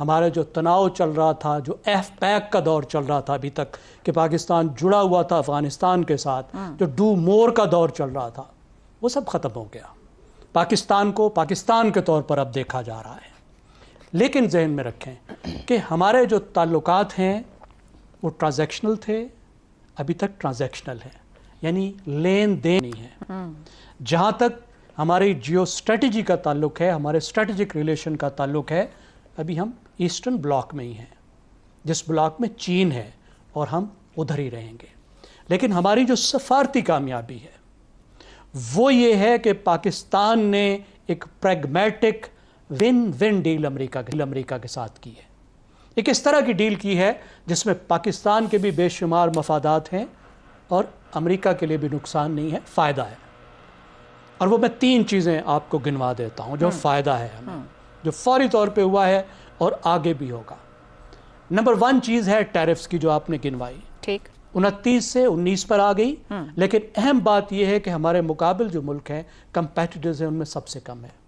ہمارا جو تناؤ چل رہا تھا، جو ایف پیک کا دور چل رہا تھا ابھی تک کہ پاکستان جڑا ہوا تھا افغانستان کے ساتھ، جو ڈو مور کا دور چل رہا تھا، وہ سب ختم ہو گیا. پاکستان کو پاکستان کے طور پر اب دیکھا جا رہا ہے. لیکن ذہن میں رکھیں کہ ہمارے جو تعلقات ہیں وہ ٹرانزیکشنل تھے، ابھی تک ٹرانزیکشنل ہیں، یعنی لین دین نہیں ہے. جہاں تک ہماری جیو اسٹریٹجی کا تعلق ہے، ہمارے اسٹریٹجک ریلیشن کا تعلق ہے، ابھی ہم ایسٹرن بلاک میں ہی ہیں، جس بلاک میں چین ہے، اور ہم ادھر ہی رہیں گے. لیکن ہماری جو سفارتی کامیابی ہے وہ یہ ہے کہ پاکستان نے ایک پریگمیٹک ون ون ڈیل امریکہ کے ساتھ کی ہے. ایک اس طرح کی ڈیل کی ہے جس میں پاکستان کے بھی بے شمار مفادات ہیں اور امریکہ کے لیے بھی نقصان نہیں ہے، فائدہ ہے. اور وہ میں 3 چیزیں آپ کو گنوا دیتا ہوں جو فائدہ ہے ہمیں، جو فوری طور پہ ہوا ہے اور آگے بھی ہوگا. نمبر 1 چیز ہے ٹیرفز کی جو آپ نے گنوائی، ٹھیک 29 سے 19 پر آ گئی. لیکن اہم بات یہ ہے کہ ہمارے مقابل جو ملک ہیں، کمپیٹیٹرز ہیں، ان میں سب سے کم ہے.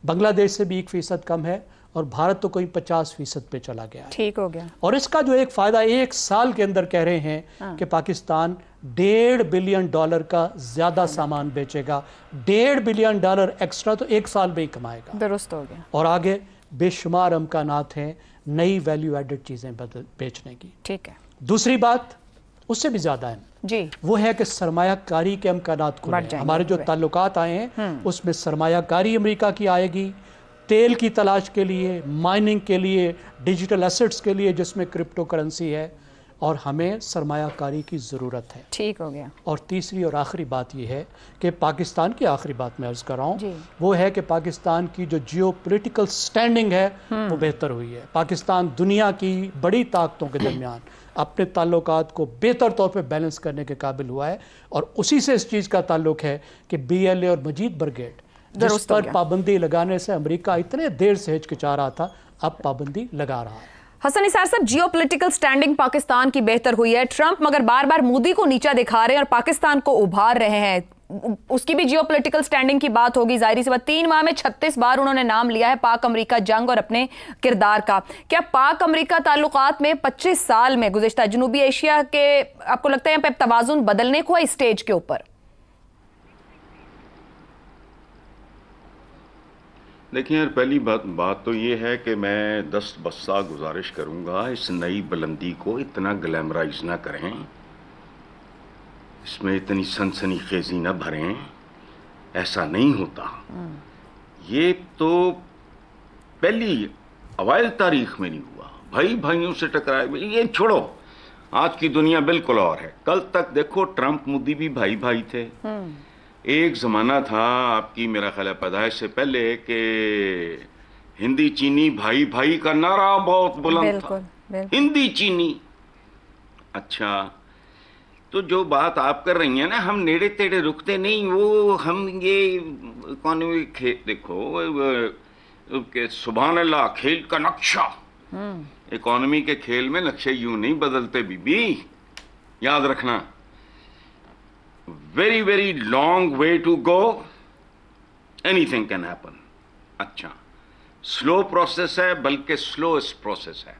بنگلہ دیش سے بھی 1% کم ہے، اور بھارت تو کوئی 50% پہ چلا گیا ہے. ٹھیک ہو گیا. اور اس کا جو ایک فائدہ 1 سال کے اندر کہہ رہے ہیں کہ پاکستان $1.5 بلین کا زیادہ سامان بیچے گا. $1.5 بلین ایکسٹرا تو 1 سال میں ہی کمائے گا. درست ہو گیا. اور آگے بے شمار امکانات ہیں نئی ویلیو ایڈڈ چیزیں بیچنے کی. ٹھیک ہے. دوسری بات اس سے بھی زیادہ ہے جی، وہ ہے کہ سرمایہ کاری کے امکانات کو ہمارے جو تعلقات آئے ہیں اس میں سرمایہ کاری امریکہ کی آئے گی، تیل کی تلاش کے لیے، مائننگ کے لیے، ڈیجیٹل ایسٹس کے لیے جس میں کرپٹو کرنسی ہے، اور ہمیں سرمایہ کاری کی ضرورت ہے. ٹھیک ہو گیا. اور تیسری اور آخری بات یہ ہے کہ پاکستان کی آخری بات میں عرض کر رہا ہوں وہ ہے کہ پاکستان کی جو جیو پولیٹیکل سٹینڈنگ ہے وہ بہتر ہوئی ہے. پاکستان دنیا کی بڑی طاقتوں کے درمیان اپنے تعلقات کو بہتر طور پہ بیلنس کرنے کے قابل ہوا ہے، اور اسی سے اس چیز کا تعلق ہے کہ BLA اور مجید برگیڈ جس پر پابندی لگانے سے امریکہ اتنے دیر سے ہچکچا رہا تھا، اب پابندی لگا رہا ہے. حسن نثار صاحب، جیو پولیٹیکل سٹینڈنگ پاکستان کی بہتر ہوئی ہے. ٹرمپ مگر بار بار مودی کو نیچا دکھا رہے ہیں اور پاکستان کو ابھار رہے ہیں. اس کی بھی جیو پولیٹیکل سٹینڈنگ کی بات ہوگی. ظاہری سی بات 3 ماہ میں 36 بار انہوں نے نام لیا ہے پاک امریکہ جنگ اور اپنے کردار کا. کیا پاک امریکہ تعلقات میں 25 سال میں گزشتہ جنوبی ایشیا کے آپ کو لگتا ہے یہاں پہ توازن بدلنے کو ہے اس سٹیج کے اوپر؟ دیکھیں یار، پہلی بات تو یہ ہے کہ میں دست بستہ گزارش کروں گا اس نئی بلندی کو اتنا گلیمرائز نہ کریں، اس میں اتنی سنسنی خیزی نہ بھریں. ایسا نہیں ہوتا. یہ تو پہلی اوائل تاریخ میں نہیں ہوا. بھائی بھائیوں سے ٹکرائے، یہ چھوڑو، آج کی دنیا بالکل اور ہے. کل تک دیکھو ٹرمپ مودی بھی بھائی بھائی تھے. ایک زمانہ تھا آپ کی میرا خیال ہے پیدائش سے پہلے کہ ہندی چینی بھائی بھائی کا نعرہ بہت بلند تھا. ہندی چینی. اچھا، تو جو بات آپ کر رہی ہیں نا، ہم نیڑے تیڑے رکتے نہیں. وہ ہم یہ اکانومی دیکھو کہ سبحان اللہ کھیل کا نقشہ، اکانومی کے کھیل میں نقشے یوں نہیں بدلتے بی یاد رکھنا. very very long way to go. anything can happen. اچھا، slow process ہے، بلکہ slowest process ہے.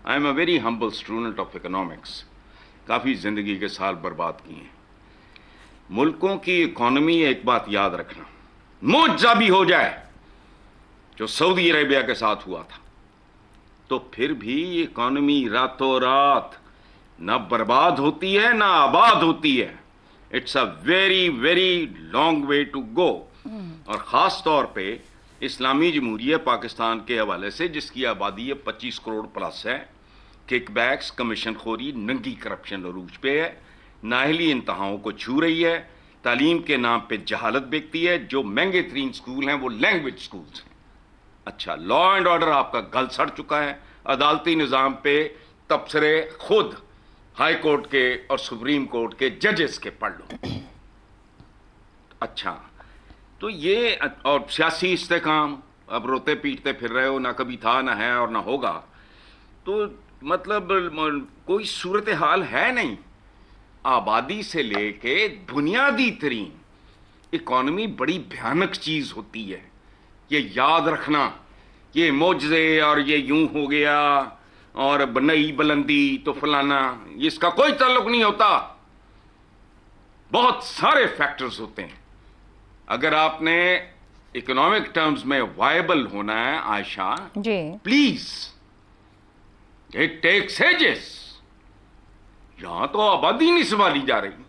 I am a very humble student of economics. کافی زندگی کے سال برباد کیے ہیں. ملکوں کی اکانومی ایک بات یاد رکھنا، معجزہ بھی ہو جائے جو سعودی عربیہ کے ساتھ ہوا تھا، تو پھر بھی اکانومی راتوں رات نہ برباد ہوتی ہے نہ آباد ہوتی ہے. It's a very very long way to go. اور خاص طور پہ اسلامی جمہوریہ پاکستان کے حوالے سے جس کی آبادی 25 کروڑ پلس ہے، کک بیکس، کمیشن خوری، ننگی کرپشن عروج پہ ہے، نااہلی انتہاؤں کو چھو رہی ہے، تعلیم کے نام پہ جہالت بیکتی ہے. جو مہنگے ترین سکول ہیں وہ لینگویج سکولز ہیں. اچھا، لا اینڈ آرڈر آپ کا گل سڑ چکا ہے. عدالتی نظام پہ تبصرے خود ہائی کورٹ کے اور سپریم کورٹ کے ججز کے پڑھ لو. اچھا، تو یہ اور سیاسی استحکام، اب روتے پیٹتے پھر رہے ہو، نہ کبھی تھا نہ ہے اور نہ ہوگا. تو مطلب کوئی صورتحال ہے نہیں. آبادی سے لے کے بنیادی ترین اکانومی بڑی بھیانک چیز ہوتی ہے. یہ یاد رکھنا یہ معجزے اور یہ یوں ہو گیا اور نئی بلندی تو فلانا، اس کا کوئی تعلق نہیں ہوتا. بہت سارے فیکٹرز ہوتے ہیں. اگر آپ نے اکنامک ٹرمز میں وائبل ہونا ہے عائشہ، جی پلیز اٹ ٹیکس ایجز. یہاں تو آبادی نہیں سنبھالی جا رہی.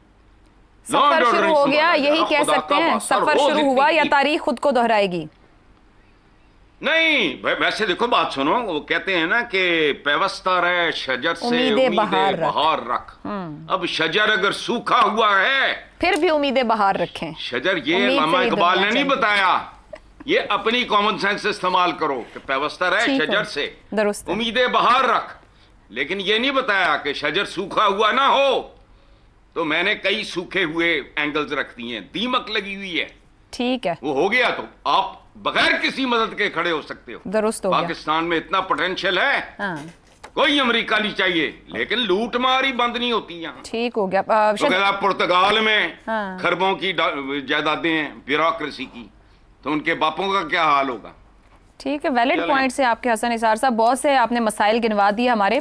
سفر شروع ہو گیا، یہی کہہ سکتے ہیں. سفر شروع ہوا یا تاریخ خود کو دہرائے گی؟ نہیں ویسے دیکھو بات سنو، وہ کہتے ہیں نا کہ پیوستہ رہے شجر سے امیدیں بہار رکھ. اب شجر اگر سوکھا ہوا ہے پھر بھی امیدیں بہار رکھیں. شجر، یہ علامہ اقبال نے نہیں بتایا، یہ اپنی کامن سینس استعمال کرو کہ پیوستہ رہے شجر سے، درست امیدیں بہار رکھ. لیکن یہ نہیں بتایا کہ شجر سوکھا ہوا نہ ہو. تو میں نے کئی سوکھے ہوئے اینگلز رکھ دی ہیں. دیمک لگی ہوئی ہے، ٹھیک ہے، وہ ہو گیا تو آپ بغیر کسی مدد کے کھڑے ہو سکتے ہو. درست ہو گیا. پاکستان میں اتنا پوٹینشیل ہے، ہاں کوئی امریکہ نہیں چاہیے، لیکن لوٹ ماری بند نہیں ہوتی یہاں. ٹھیک ہو گیا. پرتگال میں ہاں. خربوں کی جائیدادیں ہیں بیوروکریسی کی، تو ان کے باپوں کا کیا حال ہوگا؟ ٹھیک ہے، ویلڈ پوائنٹ سے آپ کے حسن نثار صاحب، بہت سے آپ نے مسائل گنوا دیے ہمارے.